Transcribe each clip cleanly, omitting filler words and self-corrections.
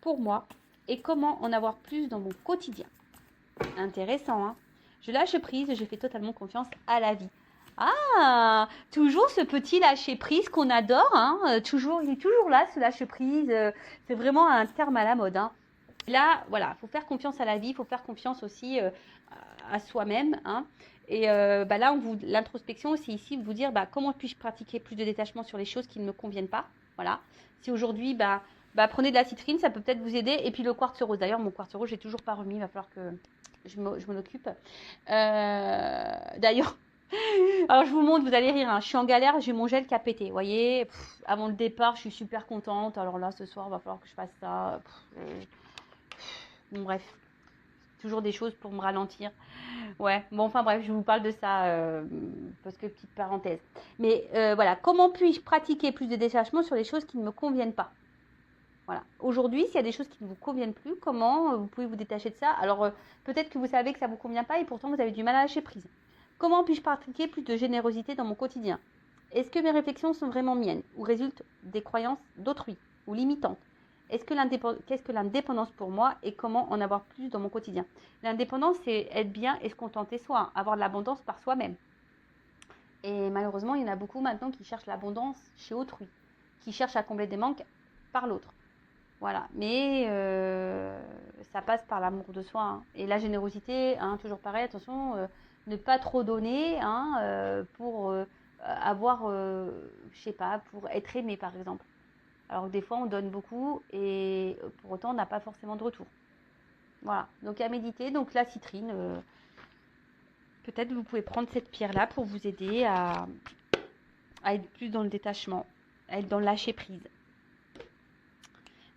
pour moi et comment en avoir plus dans mon quotidien. Intéressant, hein? Je lâche prise et je fais totalement confiance à la vie. Ah, toujours ce petit lâcher prise qu'on adore, hein? Toujours, il est toujours là, ce lâcher prise. C'est vraiment un terme à la mode, hein. Là, voilà, il faut faire confiance à la vie, il faut faire confiance aussi à soi-même, hein. Et là, l'introspection, c'est ici de vous dire comment puis-je pratiquer plus de détachement sur les choses qui ne me conviennent pas. Voilà. Si aujourd'hui, prenez de la citrine, ça peut peut-être vous aider. Et puis le quartz rose. D'ailleurs, mon quartz rose, j'ai toujours pas remis. Il va falloir que je m'en occupe. D'ailleurs, alors je vous montre, vous allez rire. Hein. Je suis en galère, j'ai mon gel qui a pété. Vous voyez, avant le départ, je suis super contente. Alors là, ce soir, il va falloir que je fasse ça. Bon, bref, toujours des choses pour me ralentir. Ouais, bon, enfin bref, je vous parle de ça parce que petite parenthèse. Mais voilà, comment puis-je pratiquer plus de détachement sur les choses qui ne me conviennent pas? Voilà. Aujourd'hui, s'il y a des choses qui ne vous conviennent plus, comment vous pouvez vous détacher de ça? Alors, peut-être que vous savez que ça ne vous convient pas et pourtant vous avez du mal à lâcher prise. Comment puis-je pratiquer plus de générosité dans mon quotidien? Est-ce que mes réflexions sont vraiment miennes ou résultent des croyances d'autrui ou limitantes? Qu'est-ce que l'indépendance pour moi et comment en avoir plus dans mon quotidien? L'indépendance, c'est être bien et se contenter soi, avoir de l'abondance par soi-même. Et malheureusement, il y en a beaucoup maintenant qui cherchent l'abondance chez autrui, qui cherchent à combler des manques par l'autre. Voilà, mais ça passe par l'amour de soi. Hein. Et la générosité, hein, toujours pareil, attention, ne pas trop donner pour avoir, je sais pas, pour être aimé par exemple. Alors que des fois, on donne beaucoup et pour autant, on n'a pas forcément de retour. Voilà, donc à méditer. Donc la citrine, peut-être vous pouvez prendre cette pierre-là pour vous aider à être plus dans le détachement, à être dans le lâcher-prise.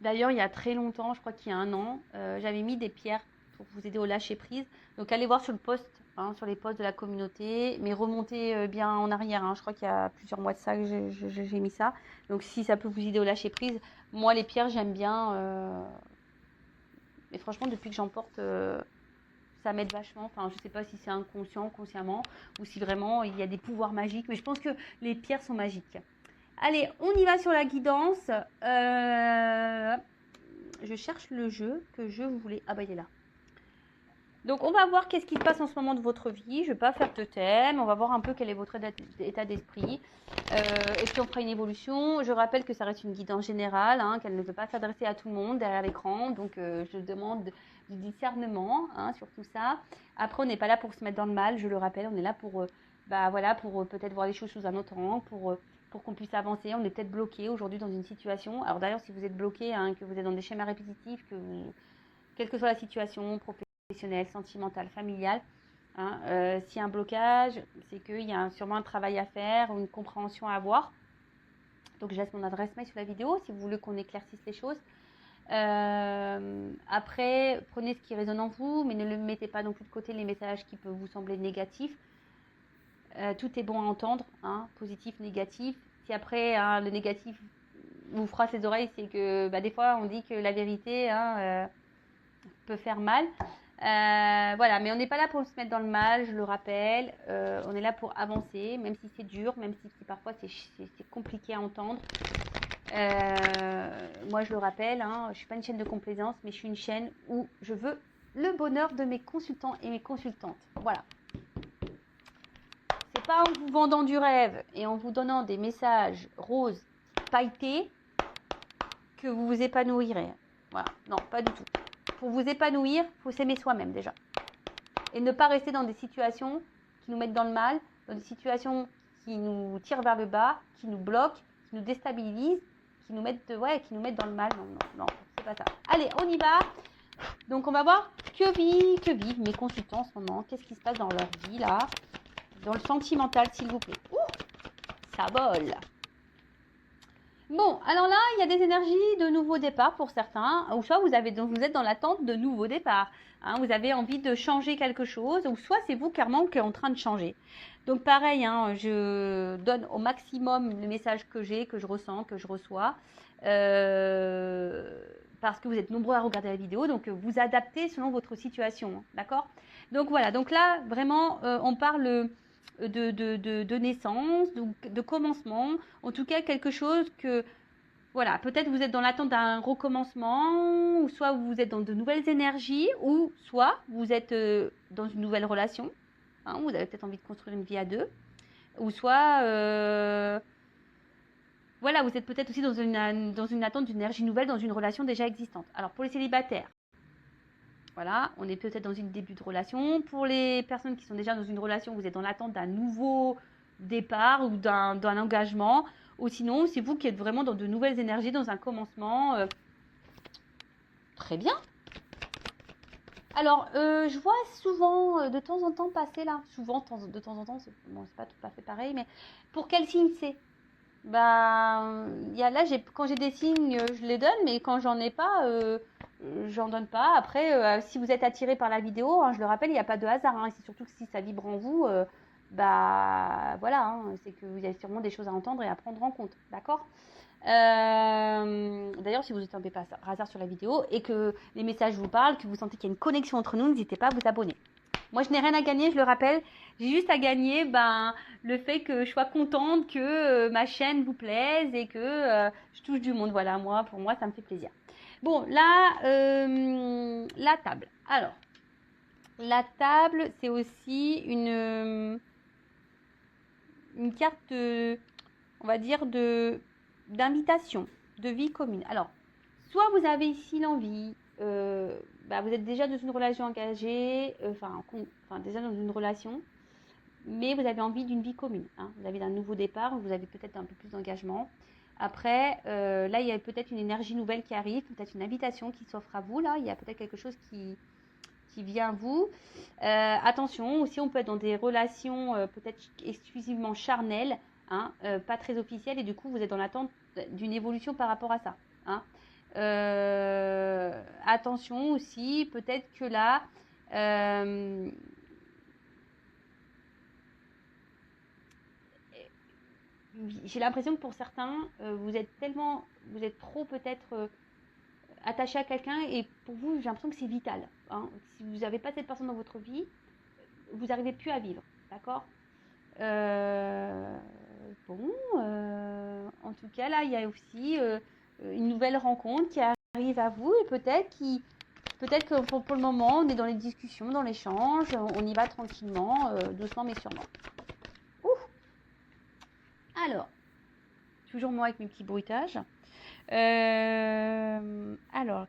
D'ailleurs, il y a très longtemps, je crois qu'il y a 1 an, j'avais mis des pierres pour vous aider au lâcher-prise. Donc allez voir sur le post, hein, sur les posts de la communauté, mais remontez bien en arrière. Hein. Je crois qu'il y a plusieurs mois de ça que j'ai mis ça. Donc si ça peut vous aider au lâcher-prise, moi les pierres j'aime bien. Et franchement, depuis que j'en porte, ça m'aide vachement. Enfin, je sais pas si c'est inconscient, consciemment, ou si vraiment il y a des pouvoirs magiques. Mais je pense que les pierres sont magiques. Allez, on y va sur la guidance. Je cherche le jeu que je voulais. Ah bah il est là. Donc on va voir qu'est-ce qui se passe en ce moment de votre vie. Je ne vais pas faire de thème. On va voir un peu quel est votre état d'esprit. Et puis on fera une évolution. Je rappelle que ça reste une guidance générale, hein, qu'elle ne peut pas s'adresser à tout le monde derrière l'écran. Donc je demande du discernement sur tout ça. Après, on n'est pas là pour se mettre dans le mal. Je le rappelle, on est là pour, pour peut-être voir les choses sous un autre angle, pour qu'on puisse avancer. On est peut-être bloqué aujourd'hui dans une situation. Alors d'ailleurs, si vous êtes bloqué, que vous êtes dans des schémas répétitifs, quelle que soit la situation, professionnelle, sentimentale, familiale, s'il y a un blocage, c'est qu'il y a sûrement un travail à faire ou une compréhension à avoir. Donc je laisse mon adresse mail sur la vidéo si vous voulez qu'on éclaircisse les choses. Après, prenez ce qui résonne en vous, mais ne mettez pas non plus de côté les messages qui peuvent vous sembler négatifs. Tout est bon à entendre, positif, négatif. Si après le négatif vous froisse les oreilles, c'est que des fois on dit que la vérité peut faire mal. Voilà, mais on n'est pas là pour se mettre dans le mal, je le rappelle. On est là pour avancer, même si c'est dur, même si parfois c'est compliqué à entendre. Moi, je le rappelle, je ne suis pas une chaîne de complaisance, mais je suis une chaîne où je veux le bonheur de mes consultants et mes consultantes. Voilà. C'est pas en vous vendant du rêve et en vous donnant des messages roses, pailletés, que vous vous épanouirez. Voilà, non, pas du tout. Pour vous épanouir, il faut s'aimer soi-même déjà. Et ne pas rester dans des situations qui nous mettent dans le mal, dans des situations qui nous tirent vers le bas, qui nous bloquent, qui nous déstabilisent, qui nous mettent dans le mal. Non, c'est pas ça. Allez, on y va. Donc, on va voir que vivent mes consultants en ce moment. Qu'est-ce qui se passe dans leur vie, là? Dans le sentimental, s'il vous plaît. Ouh, ça vole. Bon, alors là, il y a des énergies de nouveau départ pour certains, ou soit vous êtes dans l'attente de nouveaux départs. Vous avez envie de changer quelque chose, ou soit c'est vous clairement qui êtes en train de changer. Donc pareil, je donne au maximum le message que j'ai, que je ressens, que je reçois, parce que vous êtes nombreux à regarder la vidéo, donc vous adaptez selon votre situation, d'accord? Donc voilà, donc là, vraiment, on parle de naissance, donc de commencement, en tout cas quelque chose que Voilà, peut-être vous êtes dans l'attente d'un recommencement, ou soit vous êtes dans de nouvelles énergies, ou soit vous êtes dans une nouvelle relation. Hein, vous avez peut-être envie de construire une vie à deux. Ou soit, voilà, vous êtes peut-être aussi dans une attente d'une énergie nouvelle dans une relation déjà existante. Alors, pour les célibataires, voilà, on est peut-être dans une début de relation. Pour les personnes qui sont déjà dans une relation, vous êtes dans l'attente d'un nouveau départ ou d'un engagement. Ou sinon, c'est vous qui êtes vraiment dans de nouvelles énergies, dans un commencement. Très bien. Alors, je vois souvent, de temps en temps, passer là. Souvent, de temps en temps, c'est pas tout à fait pareil, mais pour quel signe c'est? Bah, là, quand j'ai des signes, je les donne, mais quand j'en ai pas, j'en donne pas. Après, si vous êtes attiré par la vidéo, hein, je le rappelle, il n'y a pas de hasard. Hein, et c'est surtout que si ça vibre en vous, bah voilà, hein, c'est que vous avez sûrement des choses à entendre et à prendre en compte. D'accord? D'ailleurs, si vous êtes tombé par hasard sur la vidéo et que les messages vous parlent, que vous sentez qu'il y a une connexion entre nous, n'hésitez pas à vous abonner. Moi, je n'ai rien à gagner, je le rappelle. J'ai juste à gagner le fait que je sois contente que ma chaîne vous plaise et que je touche du monde. Voilà, pour moi, ça me fait plaisir. Bon, là, la table. Alors, la table, c'est aussi une carte, on va dire, d'invitation, de vie commune. Alors, soit vous avez ici l'envie, vous êtes déjà dans une relation engagée, déjà dans une relation, mais vous avez envie d'une vie commune. Hein. Vous avez un nouveau départ, vous avez peut-être un peu plus d'engagement. Après, là, il y a peut-être une énergie nouvelle qui arrive, peut-être une invitation qui s'offre à vous. Là, il y a peut-être quelque chose qui vient à vous. Attention, aussi, on peut être dans des relations peut-être exclusivement charnelles, hein, pas très officielles, et du coup, vous êtes dans l'attente d'une évolution par rapport à ça. Hein. Attention aussi, peut-être que là, j'ai l'impression que pour certains, vous êtes trop peut-être attaché à quelqu'un, et pour vous, j'ai l'impression que c'est vital. Hein. Si vous n'avez pas cette personne dans votre vie, vous n'arrivez plus à vivre, d'accord? En tout cas, là, il y a aussi une nouvelle rencontre qui arrive à vous, et peut-être que pour le moment, on est dans les discussions, dans l'échange, on y va tranquillement, doucement mais sûrement. Ouf. Alors, toujours moi avec mes petits bruitages. Alors,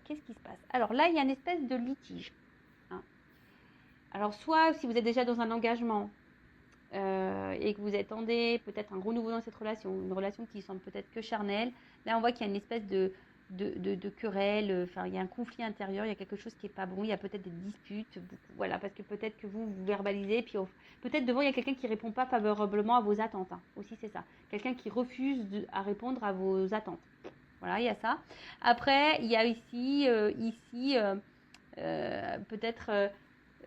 qu'est-ce qui se passe? Alors là, il y a une espèce de litige. Hein. Alors, soit si vous êtes déjà dans un engagement et que vous attendez peut-être un renouveau dans cette relation, une relation qui semble peut-être que charnelle, là, on voit qu'il y a une espèce de querelle, il y a un conflit intérieur, il y a quelque chose qui n'est pas bon, il y a peut-être des disputes, voilà, parce que peut-être que vous verbalisez, puis peut-être devant, il y a quelqu'un qui ne répond pas favorablement à vos attentes. Hein. Aussi, c'est ça. Quelqu'un qui refuse à répondre à vos attentes. Voilà, il y a ça. Après, il y a ici peut-être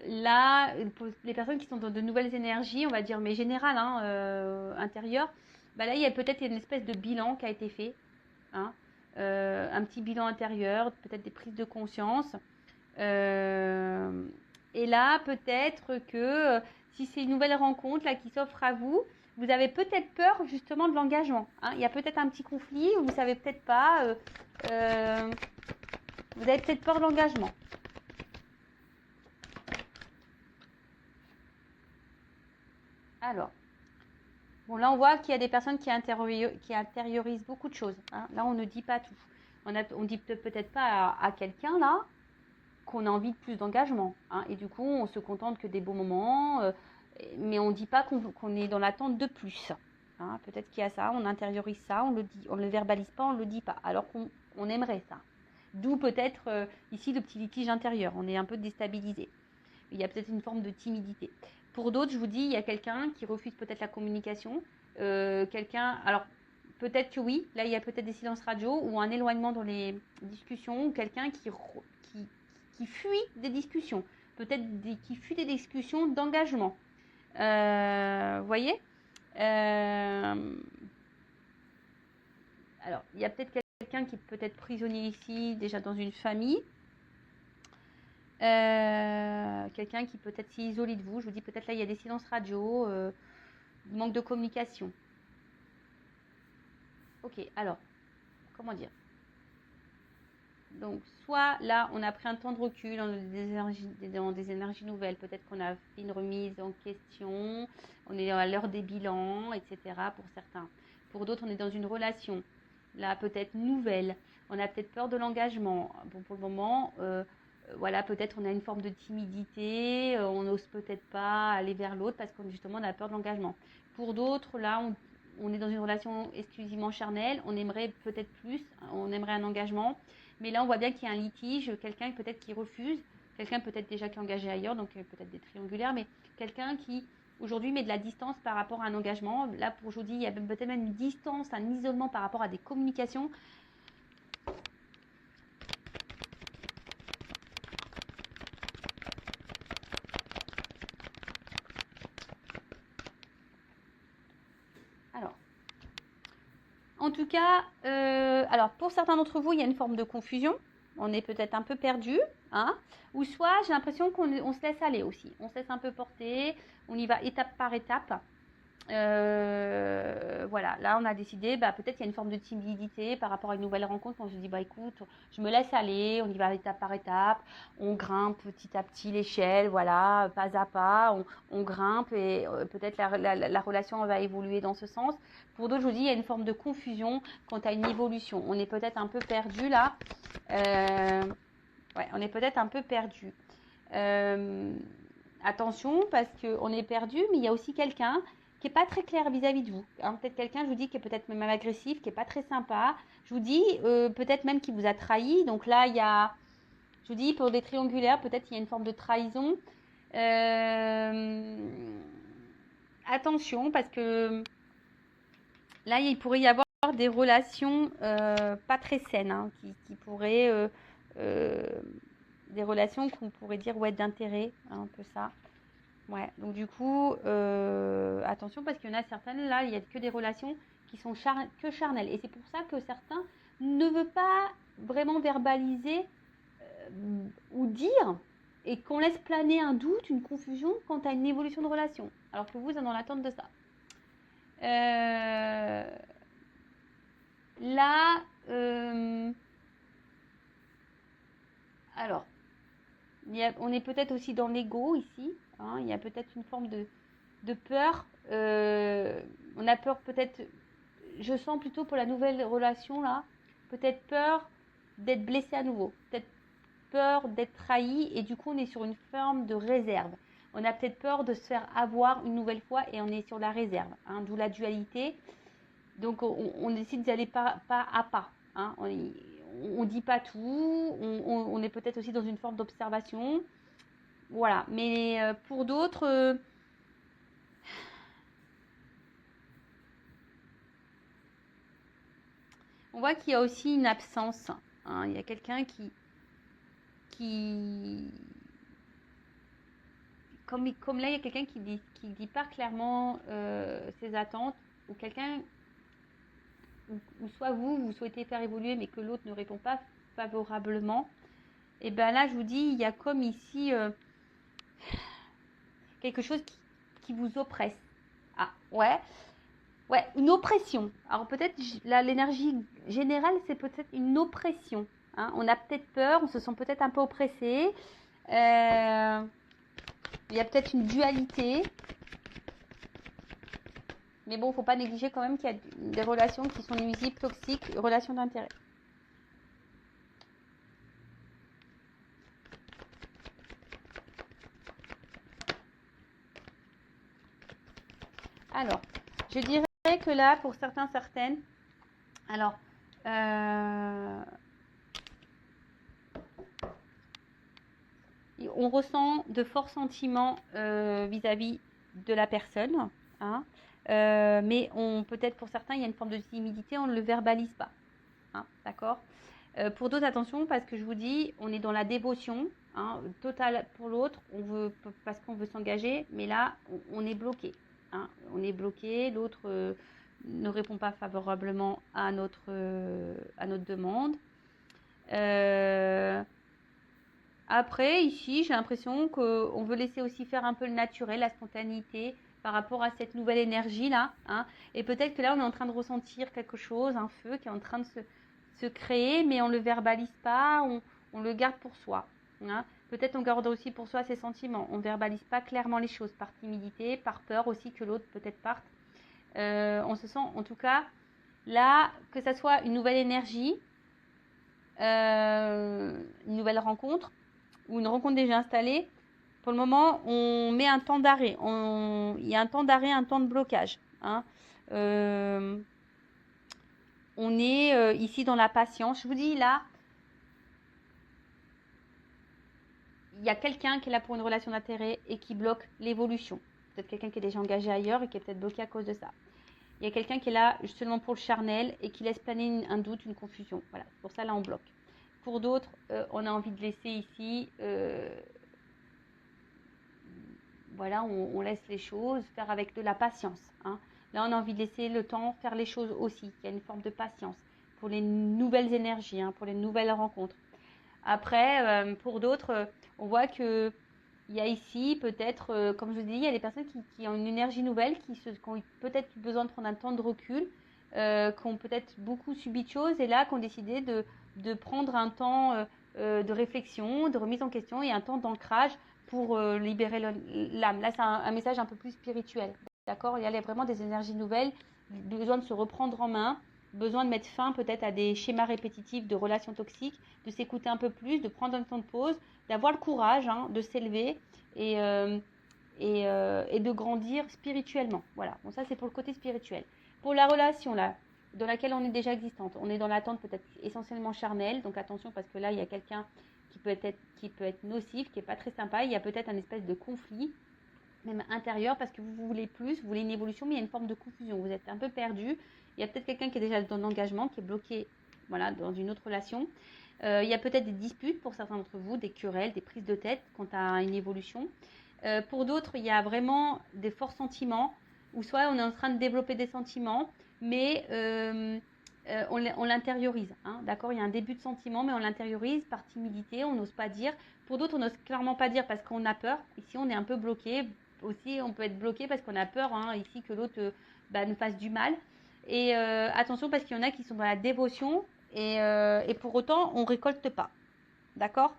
là, pour les personnes qui sont dans de nouvelles énergies, on va dire, mais générales, hein, intérieures, là, il y a peut-être une espèce de bilan qui a été fait. Hein, un petit bilan intérieur, peut-être des prises de conscience. Et là, peut-être que si c'est une nouvelle rencontre là, qui s'offre à vous, vous avez peut-être peur justement de l'engagement. Hein. Il y a peut-être un petit conflit, vous ne savez peut-être pas. Vous avez peut-être peur de l'engagement. Alors, bon, là, on voit qu'il y a des personnes qui intériorisent beaucoup de choses. Hein. Là, on ne dit pas tout. On dit peut-être pas à quelqu'un, là, qu'on a envie de plus d'engagement. Hein. Et du coup, on se contente que des beaux moments, mais on ne dit pas qu'on est dans l'attente de plus. Hein. Peut-être qu'il y a ça, on intériorise ça, on le verbalise pas, on le dit pas, alors qu'on aimerait ça. D'où peut-être ici le petit litige intérieur, on est un peu déstabilisé. Il y a peut-être une forme de timidité. Pour d'autres, je vous dis, il y a quelqu'un qui refuse peut-être la communication. Alors peut-être que oui, là il y a peut-être des silences radio ou un éloignement dans les discussions, ou quelqu'un qui fuit des discussions, peut-être qui fuit des discussions d'engagement. Vous voyez Alors, il y a peut-être quelqu'un qui est peut-être prisonnier ici, déjà dans une famille. Quelqu'un qui peut-être s'est isolé de vous. Je vous dis, peut-être là, il y a des silences radio, manque de communication. Ok, alors, comment dire? Donc, soit là, on a pris un temps de recul dans des énergies nouvelles. Peut-être qu'on a fait une remise en question, on est à l'heure des bilans, etc. pour certains. Pour d'autres, on est dans une relation, là, peut-être nouvelle. On a peut-être peur de l'engagement. Bon, pour le moment, voilà, peut-être on a une forme de timidité, on n'ose peut-être pas aller vers l'autre parce qu'on justement on a peur de l'engagement. Pour d'autres, là, on est dans une relation exclusivement charnelle, on aimerait peut-être plus, on aimerait un engagement, mais là on voit bien qu'il y a un litige, quelqu'un peut-être qui refuse, quelqu'un peut-être déjà qui est engagé ailleurs, donc peut-être des triangulaires, mais quelqu'un qui aujourd'hui met de la distance par rapport à un engagement. Là pour aujourd'hui, il y a peut-être même une distance, un isolement par rapport à des communications. Alors, en tout cas, alors pour certains d'entre vous, il y a une forme de confusion. On est peut-être un peu perdu, hein, ou soit j'ai l'impression qu'on se laisse aller aussi. On se laisse un peu porter, on y va étape par étape. Voilà, là on a décidé, peut-être il y a une forme de timidité par rapport à une nouvelle rencontre. On se dit, écoute, je me laisse aller, on y va étape par étape, on grimpe petit à petit l'échelle, voilà, pas à pas, on grimpe et peut-être la relation va évoluer dans ce sens. Pour d'autres, je vous dis, il y a une forme de confusion quant à une évolution. On est peut-être un peu perdu là. Ouais, on est peut-être un peu perdu. Attention, parce qu'on est perdu, mais il y a aussi quelqu'un qui n'est pas très clair vis-à-vis de vous. Hein, peut-être quelqu'un, je vous dis, qui est peut-être même agressif, qui n'est pas très sympa. Je vous dis, peut-être même qui vous a trahi. Donc là, il y a, je vous dis, pour des triangulaires, peut-être il y a une forme de trahison. Attention, parce que là, il pourrait y avoir des relations pas très saines, hein, qui pourraient... des relations qu'on pourrait dire d'intérêt, hein, un peu ça. Ouais, donc du coup, attention parce qu'il y en a certaines, là, il n'y a que des relations qui sont que charnelles. Et c'est pour ça que certains ne veulent pas vraiment verbaliser ou dire et qu'on laisse planer un doute, une confusion quant à une évolution de relation. Alors que vous êtes dans l'attente de ça. Là, alors, on est peut-être aussi dans l'ego ici. Hein, il y a peut-être une forme de peur. On a peur peut-être, je sens plutôt pour la nouvelle relation là, peut-être peur d'être blessé à nouveau, peut-être peur d'être trahi et du coup on est sur une forme de réserve. On a peut-être peur de se faire avoir une nouvelle fois et on est sur la réserve, hein, d'où la dualité. Donc on décide d'y aller pas à pas. Hein, on dit pas tout, on est peut-être aussi dans une forme d'observation. Voilà, mais pour d'autres, on voit qu'il y a aussi une absence. Hein, il y a quelqu'un qui comme là, il y a quelqu'un qui dit pas clairement ses attentes, ou quelqu'un, ou soit vous souhaitez faire évoluer, mais que l'autre ne répond pas favorablement. Et bien là, je vous dis, il y a comme ici quelque chose qui vous oppresse. Ah, ouais, une oppression. Alors peut-être, là, l'énergie générale, c'est peut-être une oppression. Hein. On a peut-être peur, on se sent peut-être un peu oppressé. Il y a peut-être une dualité. Mais bon, il ne faut pas négliger quand même qu'il y a des relations qui sont nuisibles, toxiques, relations d'intérêt. Alors, je dirais que là, pour certains, certaines, alors, on ressent de forts sentiments vis-à-vis de la personne, hein, mais peut-être pour certains, il y a une forme de timidité, on ne le verbalise pas. Hein, d'accord. Pour d'autres, attention, parce que je vous dis, on est dans la dévotion hein, totale pour l'autre, parce qu'on veut s'engager, mais là, on est bloqué. Hein, on est bloqué, l'autre ne répond pas favorablement à notre demande. Après, ici, j'ai l'impression qu'on veut laisser aussi faire un peu le naturel, la spontanéité par rapport à cette nouvelle énergie-là. Hein, et peut-être que là, on est en train de ressentir quelque chose, un feu qui est en train de se se créer, mais on ne le verbalise pas, on le garde pour soi. Hein. Peut-être on garde aussi pour soi ses sentiments. On ne verbalise pas clairement les choses, par timidité, par peur aussi que l'autre peut-être parte. On se sent, en tout cas, là, que ça soit une nouvelle énergie, une nouvelle rencontre, ou une rencontre déjà installée, pour le moment, on met un temps d'arrêt. Il y a un temps d'arrêt, un temps de blocage. Hein. On est ici dans la patience. Je vous dis là, il y a quelqu'un qui est là pour une relation d'intérêt et qui bloque l'évolution. Peut-être quelqu'un qui est déjà engagé ailleurs et qui est peut-être bloqué à cause de ça. Il y a quelqu'un qui est là seulement pour le charnel et qui laisse planer un doute, une confusion. Voilà, c'est pour ça là on bloque. Pour d'autres, on a envie de laisser ici, voilà, on laisse les choses faire avec de la patience. Hein. Là, on a envie de laisser le temps faire les choses aussi. Il y a une forme de patience pour les nouvelles énergies, hein, pour les nouvelles rencontres. Après, pour d'autres, on voit que il y a ici peut-être, comme je vous dis, il y a des personnes qui ont une énergie nouvelle, qui ont peut-être besoin de prendre un temps de recul, qui ont peut-être beaucoup subi de choses et là, qui ont décidé de prendre un temps de réflexion, de remise en question et un temps d'ancrage pour libérer l'âme. Là, c'est un message un peu plus spirituel. D'accord. Il y a vraiment des énergies nouvelles, besoin de se reprendre en main, besoin de mettre fin peut-être à des schémas répétitifs de relations toxiques, de s'écouter un peu plus, de prendre un temps de pause, d'avoir le courage de s'élever et de grandir spirituellement. Voilà, bon ça c'est pour le côté spirituel. Pour la relation là, dans laquelle on est déjà existante, on est dans l'attente peut-être essentiellement charnelle, donc attention parce que là il y a quelqu'un qui peut être nocif, qui n'est pas très sympa, il y a peut-être un espèce de conflit, même intérieur, parce que vous voulez plus, vous voulez une évolution, mais il y a une forme de confusion, vous êtes un peu perdu, il y a peut-être quelqu'un qui est déjà dans l'engagement, qui est bloqué voilà, dans une autre relation. Il y a peut-être des disputes pour certains d'entre vous, des querelles, des prises de tête quant à une évolution. Pour d'autres, il y a vraiment des forts sentiments, ou soit on est en train de développer des sentiments, mais on l'intériorise. Hein, d'accord. Il y a un début de sentiment, mais on l'intériorise par timidité, on n'ose pas dire. Pour d'autres, on n'ose clairement pas dire parce qu'on a peur. Ici, on est un peu bloqué. Aussi, on peut être bloqué parce qu'on a peur ici que l'autre nous fasse du mal. Et attention parce qu'il y en a qui sont dans la dévotion et pour autant, on ne récolte pas. D'accord.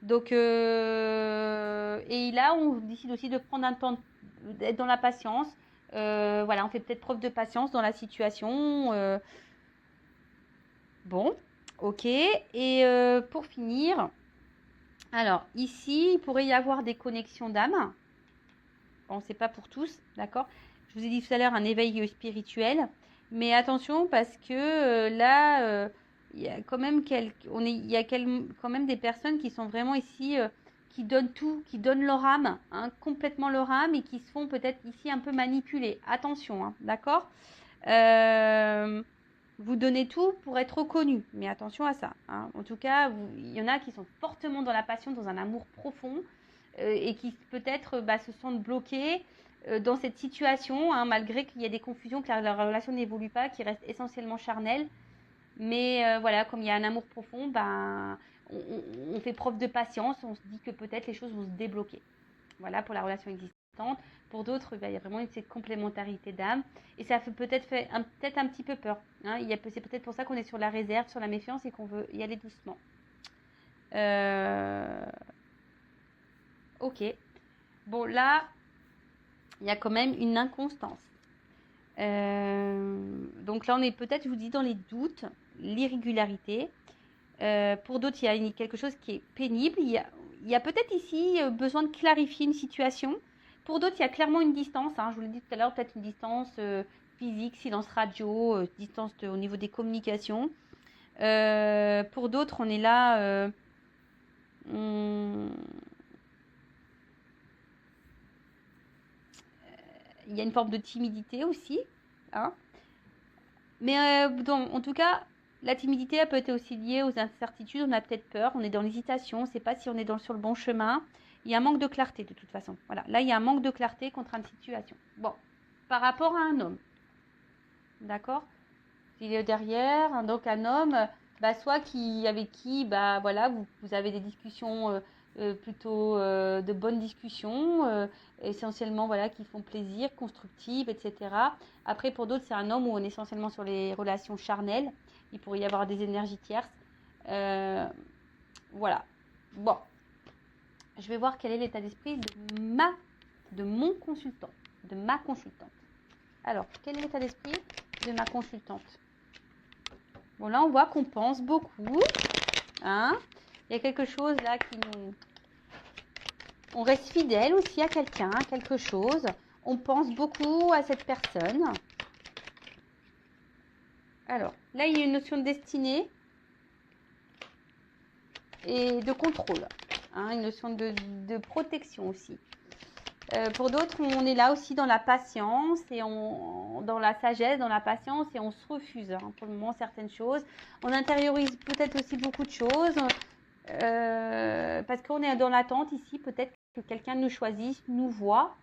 Donc, et là, on décide aussi de prendre un temps, d'être dans la patience. Voilà, on fait peut-être preuve de patience dans la situation. Bon, ok. Et pour finir, alors ici, il pourrait y avoir des connexions d'âme. Bon, c'est pas pour tous, d'accord. Je vous ai dit tout à l'heure un éveil spirituel. Mais attention parce que là, il y a quand même quand même des personnes qui sont vraiment ici, qui donnent tout, qui donnent leur âme, complètement leur âme et qui se font peut-être ici un peu manipuler. Attention, d'accord. Vous donnez tout pour être reconnu, mais attention à ça. En tout cas, il y en a qui sont fortement dans la passion, dans un amour profond et qui peut-être se sentent bloqués dans cette situation, malgré qu'il y a des confusions, que la relation n'évolue pas, qui reste essentiellement charnelle. Mais voilà, comme il y a un amour profond, on fait preuve de patience, on se dit que peut-être les choses vont se débloquer. Voilà pour la relation existante. Pour d'autres, il y a vraiment cette complémentarité d'âme. Et ça fait peut-être un petit peu peur. C'est peut-être pour ça qu'on est sur la réserve, sur la méfiance et qu'on veut y aller doucement. Ok. Bon, là, il y a quand même une inconstance. Donc là, on est peut-être, je vous dis, dans les doutes, l'irrégularité. Pour d'autres, il y a quelque chose qui est pénible. Il y a peut-être ici besoin de clarifier une situation. Pour d'autres, il y a clairement une distance. Je vous l'ai dit tout à l'heure, peut-être une distance physique, silence radio, distance au niveau des communications. Pour d'autres, on est là... il y a une forme de timidité aussi. Mais en tout cas, la timidité, elle peut être aussi liée aux incertitudes. On a peut-être peur, on est dans l'hésitation, on ne sait pas si on est sur le bon chemin. Il y a un manque de clarté de toute façon. Voilà. Là, il y a un manque de clarté contre une situation. Bon, par rapport à un homme, d'accord. Il est derrière, donc un homme, soit avec qui voilà, vous avez des discussions plutôt de bonnes discussions, essentiellement voilà, qui font plaisir, constructives, etc. Après, pour d'autres, c'est un homme où on est essentiellement sur les relations charnelles, Il pourrait y avoir des énergies tierces. Voilà. Bon. Je vais voir quel est l'état d'esprit de mon consultant, de ma consultante. Alors, quel est l'état d'esprit de ma consultante? Bon, là, on voit qu'on pense beaucoup. Hein? Il y a quelque chose là qui nous... On reste fidèle aussi à quelqu'un, à quelque chose. On pense beaucoup à cette personne. Alors, là, il y a une notion de destinée et de contrôle. Hein, une notion de protection aussi. Pour d'autres, on est là aussi dans la patience et dans la sagesse, dans la patience et on se refuse pour le moment certaines choses. On intériorise peut-être aussi beaucoup de choses parce qu'on est dans l'attente ici, peut-être que quelqu'un nous choisisse, nous voit.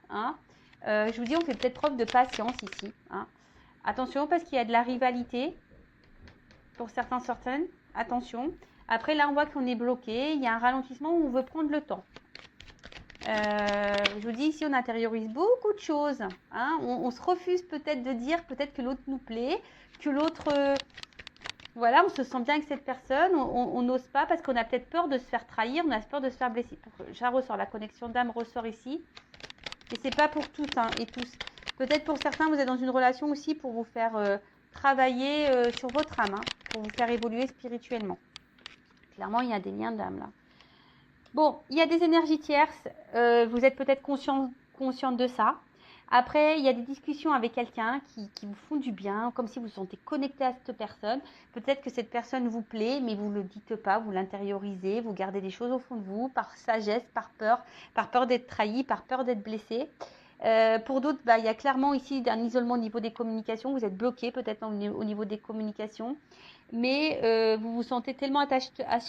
Je vous dis, on fait peut-être preuve de patience ici. Attention parce qu'il y a de la rivalité pour certaines. Attention. Après, là, on voit qu'on est bloqué. Il y a un ralentissement où on veut prendre le temps. Je vous dis ici, on intériorise beaucoup de choses. On se refuse peut-être de dire peut-être que l'autre nous plaît, que l'autre... voilà, on se sent bien avec cette personne. On n'ose pas parce qu'on a peut-être peur de se faire trahir, on a peur de se faire blesser. Ça ressort, la connexion d'âme ressort ici. Et c'est pas pour tous et tous. Peut-être pour certains, vous êtes dans une relation aussi pour vous faire travailler sur votre âme, pour vous faire évoluer spirituellement. Clairement, il y a des liens d'âme là. Bon, il y a des énergies tierces. Vous êtes peut-être consciente de ça. Après, il y a des discussions avec quelqu'un qui vous font du bien, comme si vous vous sentez connecté à cette personne. Peut-être que cette personne vous plaît, mais vous ne le dites pas, vous l'intériorisez, vous gardez des choses au fond de vous, par sagesse, par peur d'être trahi, par peur d'être blessé. Pour d'autres, il y a clairement ici un isolement au niveau des communications. Vous êtes bloqué peut-être au niveau des communications. Mais vous vous sentez tellement attaché à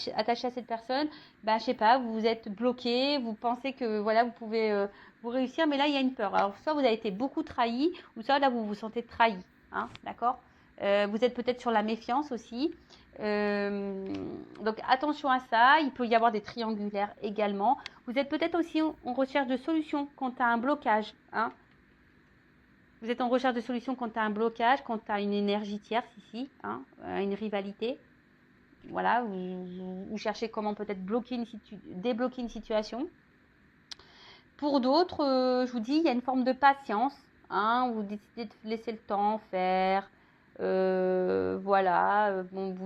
cette personne, je sais pas, vous êtes bloqué, vous pensez que voilà, vous pouvez vous réussir, mais là il y a une peur. Alors soit vous avez été beaucoup trahi, ou soit là vous vous sentez trahi, d'accord? Vous êtes peut-être sur la méfiance aussi. Donc attention à ça, il peut y avoir des triangulaires également. Vous êtes peut-être aussi en recherche de solutions quant à un blocage, Vous êtes en recherche de solutions quant à un blocage, quant à une énergie tierce ici, une rivalité. Voilà, vous cherchez comment peut-être débloquer une situation. Pour d'autres, je vous dis, il y a une forme de patience. Vous décidez de laisser le temps faire. Vous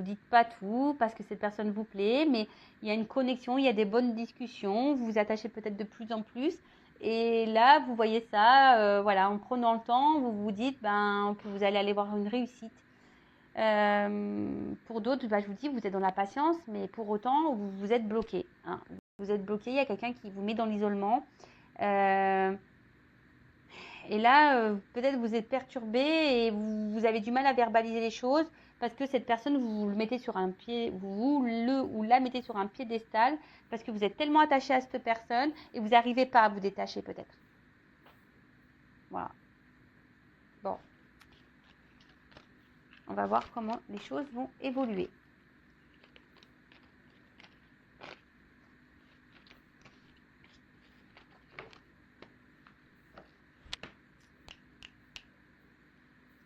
dites pas tout parce que cette personne vous plaît, mais il y a une connexion, il y a des bonnes discussions. Vous vous attachez peut-être de plus en plus. Et là, vous voyez ça, en prenant le temps, vous vous dites que vous allez aller voir une réussite. Pour d'autres, je vous dis, vous êtes dans la patience, mais pour autant, vous êtes bloqué. Vous êtes bloqué, il y a quelqu'un qui vous met dans l'isolement. Et là, peut-être vous êtes perturbé et vous avez du mal à verbaliser les choses parce que cette personne, vous le mettez sur un pied, ou la mettez sur un piédestal parce que vous êtes tellement attaché à cette personne et vous n'arrivez pas à vous détacher peut-être. Voilà. Bon. On va voir comment les choses vont évoluer.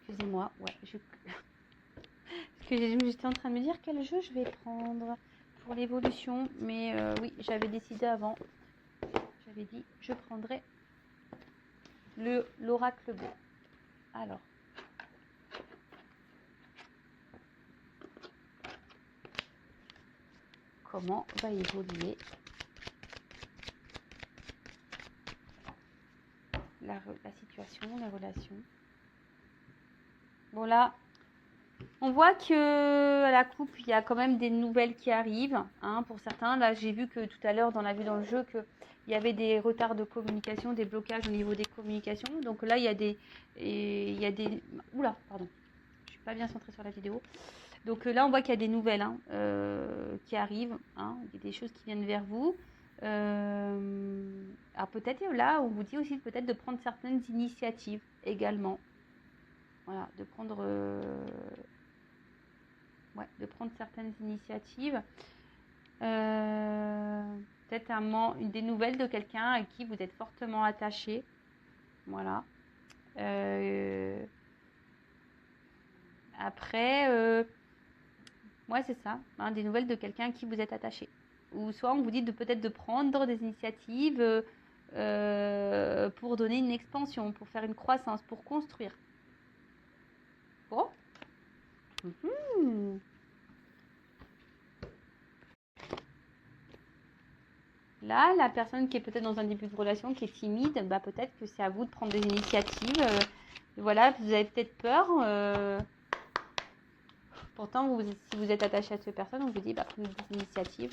Excusez-moi, parce que j'étais en train de me dire quel jeu je vais prendre pour l'évolution, mais oui, j'avais décidé avant. J'avais dit je prendrais l'oracle bleu. Alors. Comment va évoluer la situation, les relations. Bon là, on voit que à la coupe, il y a quand même des nouvelles qui arrivent. Pour certains, là j'ai vu que tout à l'heure dans le jeu qu'il y avait des retards de communication, des blocages au niveau des communications. Donc là, il y a des... Oula, pardon. Je suis pas bien centrée sur la vidéo. Donc là, on voit qu'il y a des nouvelles qui arrivent. Il y a des choses qui viennent vers vous. Alors peut-être là, on vous dit aussi peut-être de prendre certaines initiatives également. Voilà, de prendre certaines initiatives. Peut-être des nouvelles de quelqu'un à qui vous êtes fortement attaché. Voilà. Après, Ouais, c'est ça. Hein, des nouvelles de quelqu'un à qui vous êtes attaché. Ou soit on vous dit peut-être de prendre des initiatives pour donner une expansion, pour faire une croissance, pour construire. Bon. Mhm. Là, la personne qui est peut-être dans un début de relation, qui est timide, bah, peut-être que c'est à vous de prendre des initiatives. Voilà, vous avez peut-être peur. Pourtant, si vous êtes attaché à cette personne, on vous dit, bah, prenez des initiatives.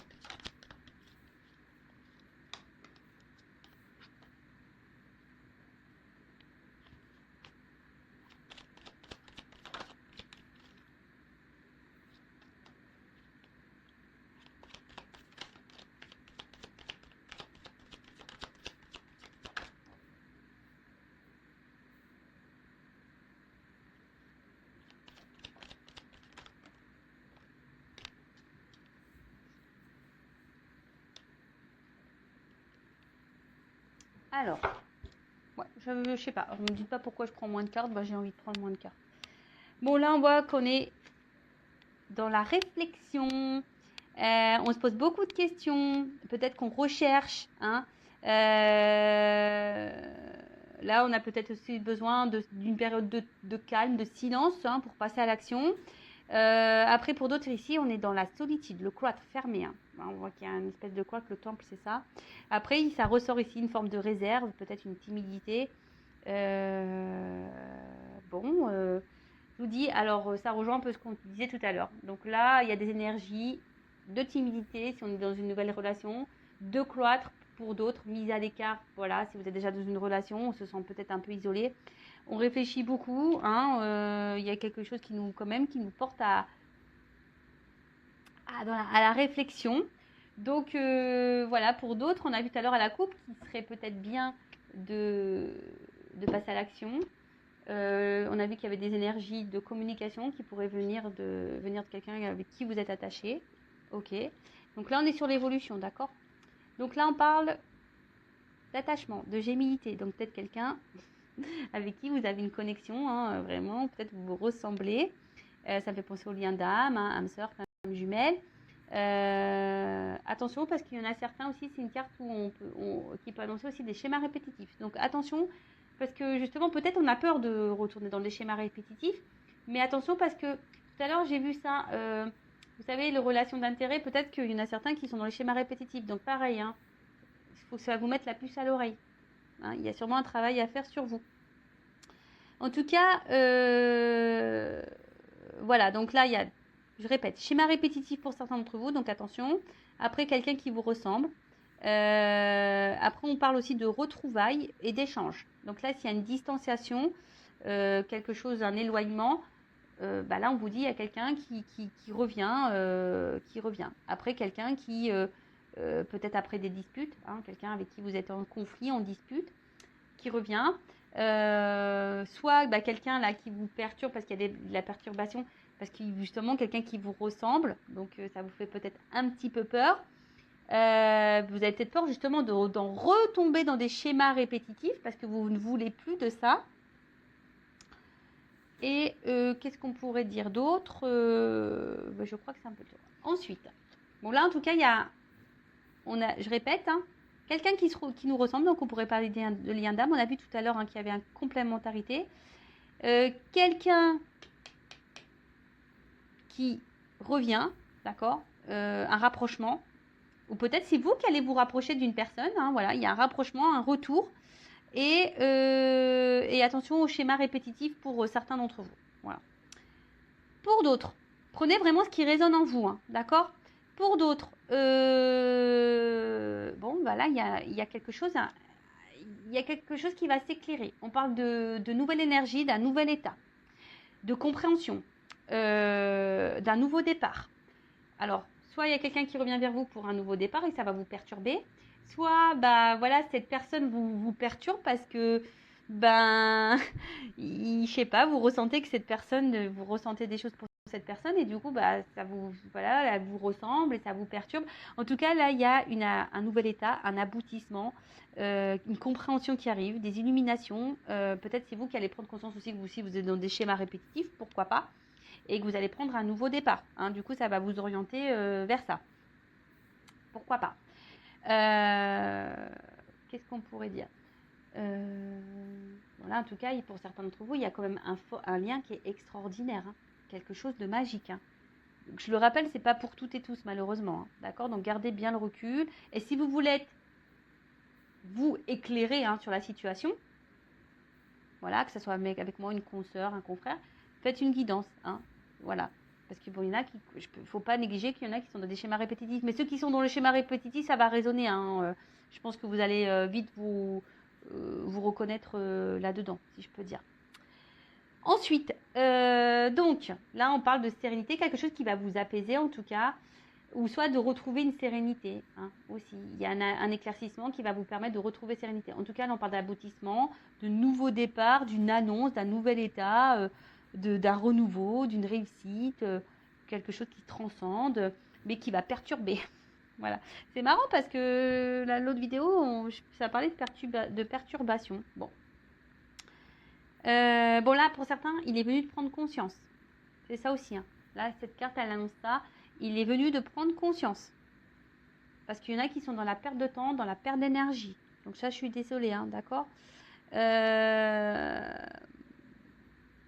Alors, ouais, je sais pas, je me dis pas pourquoi je prends moins de cartes, bah, j'ai envie de prendre moins de cartes. Bon, là, on voit qu'on est dans la réflexion. On se pose beaucoup de questions. Peut-être qu'on recherche. Hein. Là, on a peut-être aussi besoin d'une période de calme, de silence hein, pour passer à l'action. Après, pour d'autres ici, on est dans la solitude, le cloître fermé. Hein. On voit qu'il y a une espèce de cloître, le temple, c'est ça. Après, ça ressort ici une forme de réserve, peut-être une timidité. Bon, je vous dis, alors ça rejoint un peu ce qu'on disait tout à l'heure. Donc là, il y a des énergies de timidité si on est dans une nouvelle relation, de cloître pour d'autres, mise à l'écart. Voilà, si vous êtes déjà dans une relation, on se sent peut-être un peu isolé. On réfléchit beaucoup. Hein, y a quelque chose qui nous, quand même, qui nous porte à la réflexion. Donc voilà, pour d'autres, on a vu tout à l'heure à la coupe qu'il serait peut-être bien de passer à l'action. On a vu qu'il y avait des énergies de communication qui pourraient venir de quelqu'un avec qui vous êtes attaché. Ok. Donc là, on est sur l'évolution, d'accord? Donc là, on parle d'attachement, de gémilité. Donc peut-être quelqu'un avec qui vous avez une connexion, hein, vraiment, peut-être vous vous ressemblez. Ça me fait penser au lien d'âme, hein, âme sœur, âme jumelle. Attention parce qu'il y en a certains aussi, c'est une carte où qui peut annoncer aussi des schémas répétitifs. Donc attention parce que justement peut-être on a peur de retourner dans des schémas répétitifs, mais attention parce que tout à l'heure j'ai vu ça, vous savez les relations d'intérêt, peut-être qu'il y en a certains qui sont dans les schémas répétitifs, donc pareil, hein, il faut que ça vous mette la puce à l'oreille. Hein, il y a sûrement un travail à faire sur vous. En tout cas, voilà, donc là il y a, je répète, schéma répétitif pour certains d'entre vous, donc attention. Après, quelqu'un qui vous ressemble. Après, on parle aussi de retrouvailles et d'échanges. Donc là, s'il y a une distanciation, quelque chose, un éloignement, bah là, on vous dit, il y a quelqu'un qui revient. Après, quelqu'un qui, peut-être après des disputes, hein, quelqu'un avec qui vous êtes en conflit, en dispute, qui revient. Soit bah, quelqu'un là qui vous perturbe parce qu'il y a de la perturbation, parce que justement quelqu'un qui vous ressemble, donc ça vous fait peut-être un petit peu peur. Vous avez peut-être peur justement d'en retomber dans des schémas répétitifs parce que vous ne voulez plus de ça. Et qu'est-ce qu'on pourrait dire d'autre? Bah, je crois que c'est un peu tout. Ensuite, bon là en tout cas il y a, je répète, hein, quelqu'un qui nous ressemble, donc on pourrait parler de lien d'âme. On a vu tout à l'heure hein, qu'il y avait une complémentarité. Quelqu'un qui revient, d'accord, un rapprochement, ou peut-être c'est vous qui allez vous rapprocher d'une personne, hein, voilà, il y a un rapprochement, un retour, et attention au schéma répétitif pour certains d'entre vous. Voilà. Pour d'autres, prenez vraiment ce qui résonne en vous, hein, d'accord? Pour d'autres, bon, bah là, il y a quelque chose, il y a quelque chose qui va s'éclairer. On parle de nouvelle énergie, d'un nouvel état, de compréhension, d'un nouveau départ. Alors, soit il y a quelqu'un qui revient vers vous pour un nouveau départ et ça va vous perturber, soit bah voilà, cette personne vous perturbe parce que ben je sais pas, vous ressentez que cette personne, vous ressentez des choses pour cette personne et du coup bah ça vous voilà, elle vous ressemble et ça vous perturbe. En tout cas là il y a un nouvel état, un aboutissement, une compréhension qui arrive, des illuminations. Peut-être c'est vous qui allez prendre conscience aussi que vous êtes dans des schémas répétitifs, pourquoi pas. et que vous allez prendre un nouveau départ. Hein. Du coup, ça va vous orienter vers ça. Pourquoi pas. Qu'est-ce qu'on pourrait dire voilà, en tout cas, pour certains d'entre vous, il y a quand même un lien qui est extraordinaire, hein, quelque chose de magique. Hein. Donc, je le rappelle, c'est pas pour toutes et tous, malheureusement. Hein, d'accord. Donc, gardez bien le recul. Et si vous voulez être, vous éclairer hein, sur la situation, voilà, que ce soit avec moi, une consoeur, un confrère, faites une guidance. Hein, voilà. Parce qu'il y en a qui, faut pas négliger qu'il y en a qui sont dans des schémas répétitifs. Mais ceux qui sont dans le schéma répétitif, ça va résonner. Hein, je pense que vous allez vite vous reconnaître là-dedans, si je peux dire. Ensuite, donc, là, on parle de sérénité, quelque chose qui va vous apaiser en tout cas, ou soit de retrouver une sérénité hein, aussi. Il y a un éclaircissement qui va vous permettre de retrouver sérénité. En tout cas, là, on parle d'aboutissement, de nouveau départ, d'une annonce, d'un nouvel état, d'un renouveau, d'une réussite, quelque chose qui transcende, mais qui va perturber. Voilà. C'est marrant parce que l'autre vidéo, ça parlait de perturbation. Bon. Bon, là, pour certains, il est venu de prendre conscience. C'est ça aussi. Hein. Là, cette carte, elle annonce ça. Il est venu de prendre conscience. Parce qu'il y en a qui sont dans la perte de temps, dans la perte d'énergie. Donc ça, je suis désolée, hein, d'accord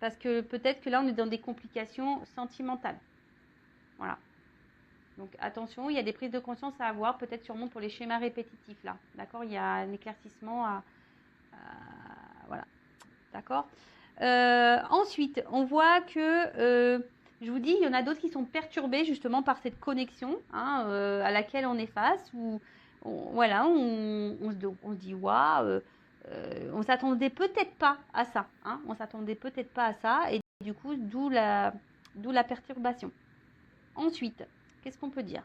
parce que peut-être que là, on est dans des complications sentimentales. Voilà. Donc attention, il y a des prises de conscience à avoir, peut-être sûrement pour les schémas répétitifs là. D'accord. Il y a un éclaircissement voilà. D'accord. Ensuite, on voit que, je vous dis, il y en a d'autres qui sont perturbés justement par cette connexion hein, à laquelle on est face. Où voilà, on se dit, waouh, on s'attendait peut-être pas à ça. Hein, on s'attendait peut-être pas à ça. Et du coup, d'où la perturbation. Ensuite, qu'est-ce qu'on peut dire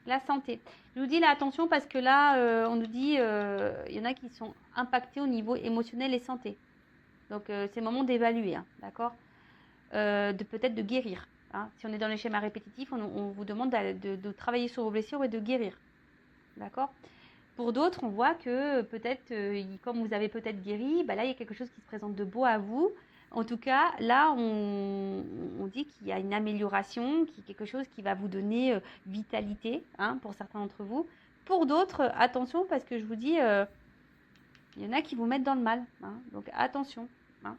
la santé. Je vous dis là, attention parce que là, on nous dit, il y en a qui sont impactés au niveau émotionnel et santé. Donc, c'est le moment d'évaluer, hein, d'accord peut-être de guérir. Hein. Si on est dans les schémas répétitifs, on vous demande de travailler sur vos blessures et de guérir. D'accord. Pour d'autres, on voit que peut-être, comme vous avez peut-être guéri, bah là, il y a quelque chose qui se présente de beau à vous. En tout cas, là, on dit qu'il y a une amélioration, qu'il y a quelque chose qui va vous donner vitalité, hein, pour certains d'entre vous. Pour d'autres, attention, parce que je vous dis, il y en a qui vous mettent dans le mal. Hein, donc, attention. Hein,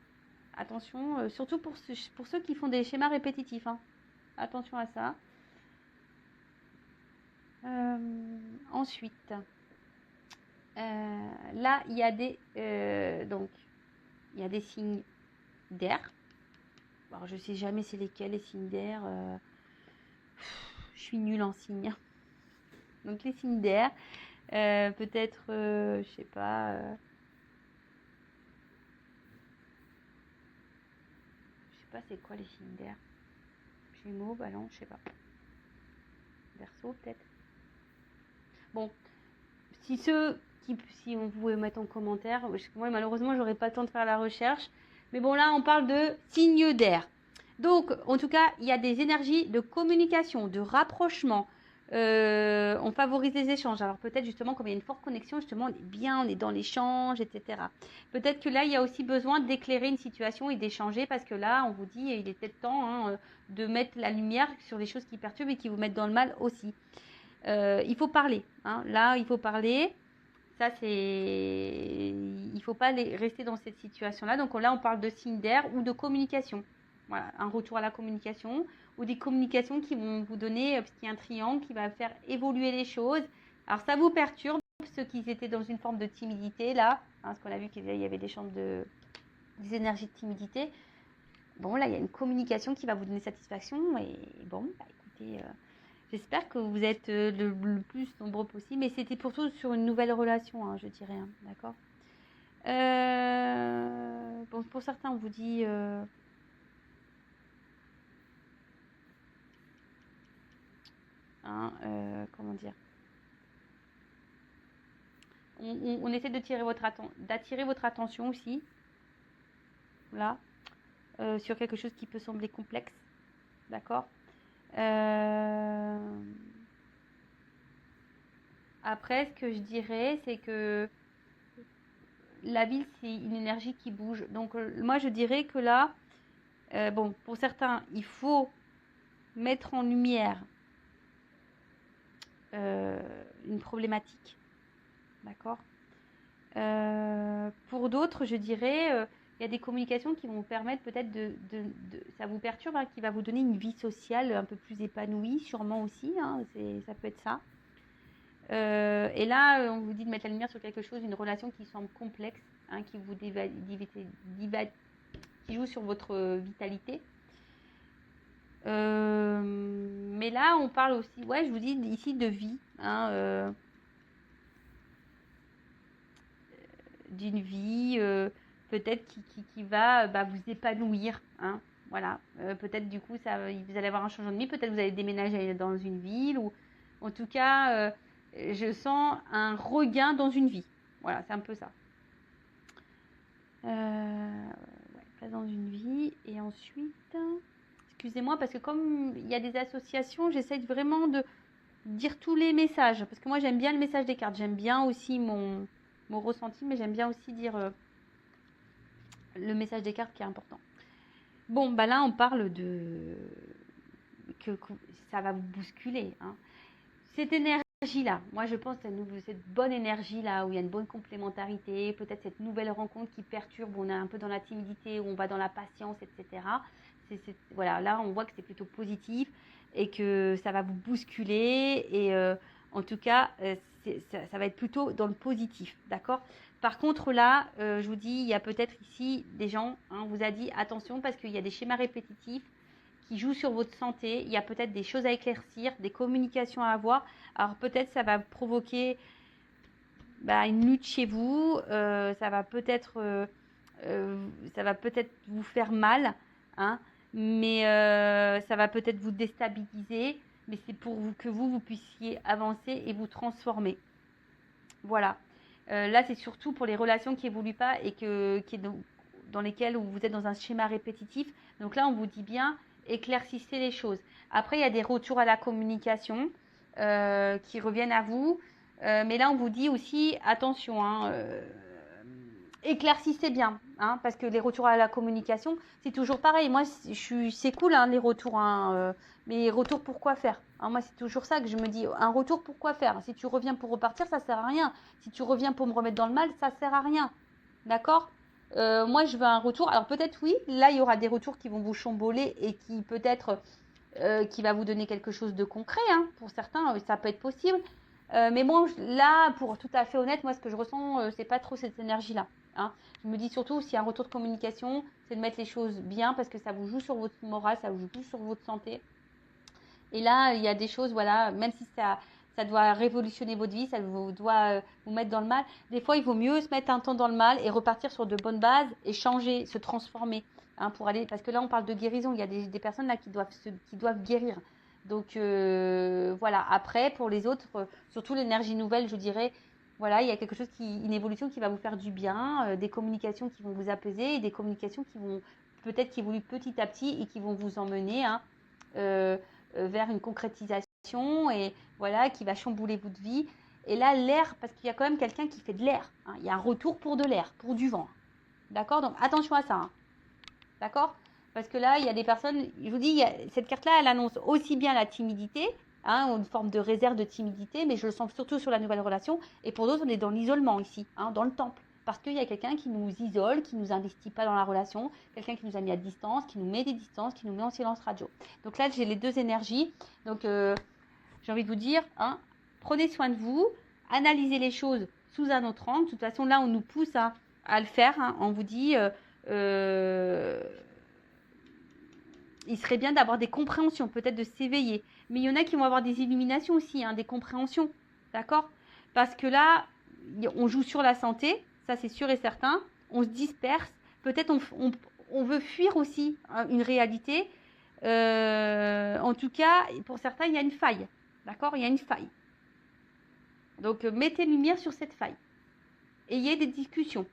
attention, surtout pour ceux qui font des schémas répétitifs. Hein, attention à ça. Ensuite, là, il y a des signes d'air. Alors, je sais jamais c'est lesquels les signes d'air. Je suis nulle en signes. Donc les signes d'air, peut-être, je sais pas. Je sais pas c'est quoi les signes d'air. Gémeaux, ballon, je sais pas. Verseau peut-être. Bon, si on pouvait mettre en commentaire, moi malheureusement j'aurais pas le temps de faire la recherche. Mais bon là on parle de signes d'air. Donc en tout cas il y a des énergies de communication, de rapprochement. On favorise les échanges. Alors peut-être justement comme il y a une forte connexion, justement on est dans l'échange, etc. Peut-être que là il y a aussi besoin d'éclairer une situation et d'échanger parce que là on vous dit il est peut-être temps hein, de mettre la lumière sur les choses qui perturbent et qui vous mettent dans le mal aussi. Il faut parler. Hein. Là, il faut parler. Ça, il ne faut pas rester dans cette situation-là. Donc là, on parle de signes d'air ou de communication. Voilà, un retour à la communication ou des communications qui vont vous donner, parce qu'il y a un triangle qui va faire évoluer les choses. Alors, ça vous perturbe, ceux qui étaient dans une forme de timidité, là, hein, parce qu'on a vu qu'il y avait des des énergies de timidité. Bon, là, il y a une communication qui va vous donner satisfaction. Et bon, bah, écoutez... J'espère que vous êtes le plus nombreux possible, mais c'était surtout sur une nouvelle relation, hein, je dirais, hein, d'accord bon, pour certains, on vous dit... comment dire on essaie d'attirer votre attention aussi, là, sur quelque chose qui peut sembler complexe, d'accord après, ce que je dirais, c'est que la ville, c'est une énergie qui bouge. Donc, moi, je dirais que là, bon, pour certains, il faut mettre en lumière une problématique. D'accord. Pour d'autres, je dirais, il y a des communications qui vont vous permettre peut-être ça vous perturbe, hein, qui va vous donner une vie sociale un peu plus épanouie, sûrement aussi, hein, ça peut être ça. Et là, on vous dit de mettre la lumière sur quelque chose, une relation qui semble complexe, hein, qui vous qui joue sur votre vitalité. Mais là, on parle aussi, ouais, je vous dis ici de vie, hein, d'une vie peut-être qui va vous épanouir, hein, voilà. Peut-être du coup, vous allez avoir un changement de vie, peut-être vous allez déménager dans une ville, ou en tout cas, je sens un regain dans une vie. Voilà, c'est un peu ça. Place dans une vie. Et ensuite, excusez-moi, parce que comme il y a des associations, j'essaie vraiment de dire tous les messages, parce que moi j'aime bien le message des cartes, j'aime bien aussi mon ressenti, mais j'aime bien aussi dire le message des cartes qui est important. Bon, là on parle que ça va vous bousculer, hein. Cette énergie-là, moi je pense que cette bonne énergie-là, où il y a une bonne complémentarité, peut-être cette nouvelle rencontre qui perturbe, où on est un peu dans la timidité, où on va dans la patience, etc. Voilà, là on voit que c'est plutôt positif et que ça va vous bousculer, et en tout cas ça va être plutôt dans le positif, d'accord. Par contre là, je vous dis, il y a peut-être ici des gens, hein, on vous a dit attention parce qu'il y a des schémas répétitifs qui jouent sur votre santé, il y a peut-être des choses à éclaircir, des communications à avoir. Alors peut-être ça va provoquer une lutte chez vous, ça va peut-être vous faire mal, hein, mais ça va peut-être vous déstabiliser, mais c'est pour que vous puissiez avancer et vous transformer. Voilà. Là, c'est surtout pour les relations qui évoluent pas et dans lesquelles vous êtes dans un schéma répétitif. Donc là, on vous dit bien, éclaircissez les choses. Après, il y a des retours à la communication qui reviennent à vous. Mais là, on vous dit aussi, attention, hein, éclaircissez bien, hein, parce que les retours à la communication, c'est toujours pareil. Moi, c'est cool, hein, les retours, hein, mais retours pour quoi faire, hein. Moi, c'est toujours ça que je me dis, un retour pour quoi faire? Si tu reviens pour repartir, ça sert à rien. Si tu reviens pour me remettre dans le mal, ça sert à rien. D'accord? Moi, je veux un retour. Alors peut-être oui, là, il y aura des retours qui vont vous chamboler et qui peut-être qui va vous donner quelque chose de concret, hein. Pour certains, ça peut être possible. Mais bon, là, pour tout à fait honnête, moi, ce que je ressens, c'est pas trop cette énergie-là, hein. Je me dis surtout, s'il y a un retour de communication, c'est de mettre les choses bien parce que ça vous joue sur votre morale, ça vous joue sur votre santé. Et là, il y a des choses, voilà, même si ça doit révolutionner votre vie, ça doit vous mettre dans le mal. Des fois, il vaut mieux se mettre un temps dans le mal et repartir sur de bonnes bases et changer, se transformer, hein, pour aller. Parce que là, on parle de guérison. Il y a des personnes là qui doivent guérir. Donc voilà. Après, pour les autres, surtout l'énergie nouvelle, je dirais, voilà, il y a quelque chose une évolution qui va vous faire du bien, des communications qui vont vous apaiser, et des communications qui vont peut-être qui évoluent petit à petit et qui vont vous emmener, hein, vers une concrétisation, et voilà, qui va chambouler votre vie. Et là, l'air, parce qu'il y a quand même quelqu'un qui fait de l'air, hein. Il y a un retour pour de l'air, pour du vent. D'accord? Donc attention à ça, hein. D'accord? Parce que là, il y a des personnes, je vous dis, cette carte-là, elle annonce aussi bien la timidité, hein, une forme de réserve de timidité, mais je le sens surtout sur la nouvelle relation. Et pour d'autres, on est dans l'isolement ici, hein, dans le temple. Parce qu'il y a quelqu'un qui nous isole, qui ne nous investit pas dans la relation, quelqu'un qui nous a mis à distance, qui nous met des distances, qui nous met en silence radio. Donc là, j'ai les deux énergies. Donc, j'ai envie de vous dire, hein, prenez soin de vous, analysez les choses sous un autre angle. De toute façon, là, on nous pousse à le faire, hein. On vous dit, il serait bien d'avoir des compréhensions, peut-être de s'éveiller. Mais il y en a qui vont avoir des illuminations aussi, hein, des compréhensions. D'accord? Parce que là, on joue sur la santé, ça c'est sûr et certain. On se disperse. Peut-être on veut fuir aussi, hein, une réalité. En tout cas, pour certains, il y a une faille. D'accord? Il y a une faille. Donc, mettez lumière sur cette faille. Ayez des discussions.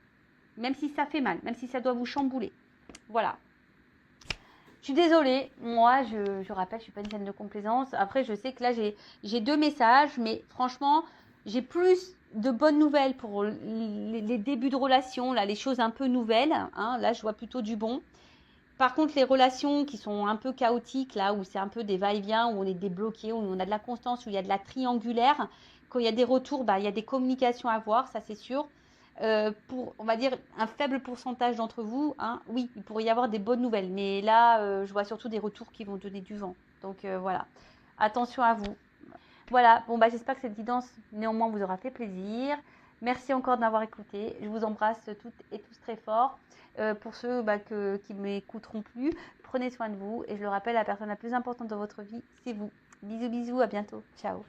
Même si ça fait mal, même si ça doit vous chambouler. Voilà. Je suis désolée, moi je rappelle, je ne suis pas une chaîne de complaisance. Après, je sais que là j'ai deux messages, mais franchement, J'ai plus de bonnes nouvelles pour les débuts de relation, là, les choses un peu nouvelles. Hein, là, je vois plutôt du bon. Par contre, les relations qui sont un peu chaotiques, là, où c'est un peu des va-et-vient, où on est débloqué, où on a de la constance, où il y a de la triangulaire, quand il y a des retours, bah, il y a des communications à avoir, ça c'est sûr. Pour, on va dire, un faible pourcentage d'entre vous, hein, oui, il pourrait y avoir des bonnes nouvelles. Mais là, je vois surtout des retours qui vont donner du vent. Donc voilà, attention à vous. Voilà, bon, bah, j'espère que cette guidance, néanmoins, vous aura fait plaisir. Merci encore de m'avoir écouté. Je vous embrasse toutes et tous très fort. Pour ceux bah, qui ne m'écouteront plus, prenez soin de vous. Et je le rappelle, la personne la plus importante dans votre vie, c'est vous. Bisous, bisous, à bientôt. Ciao.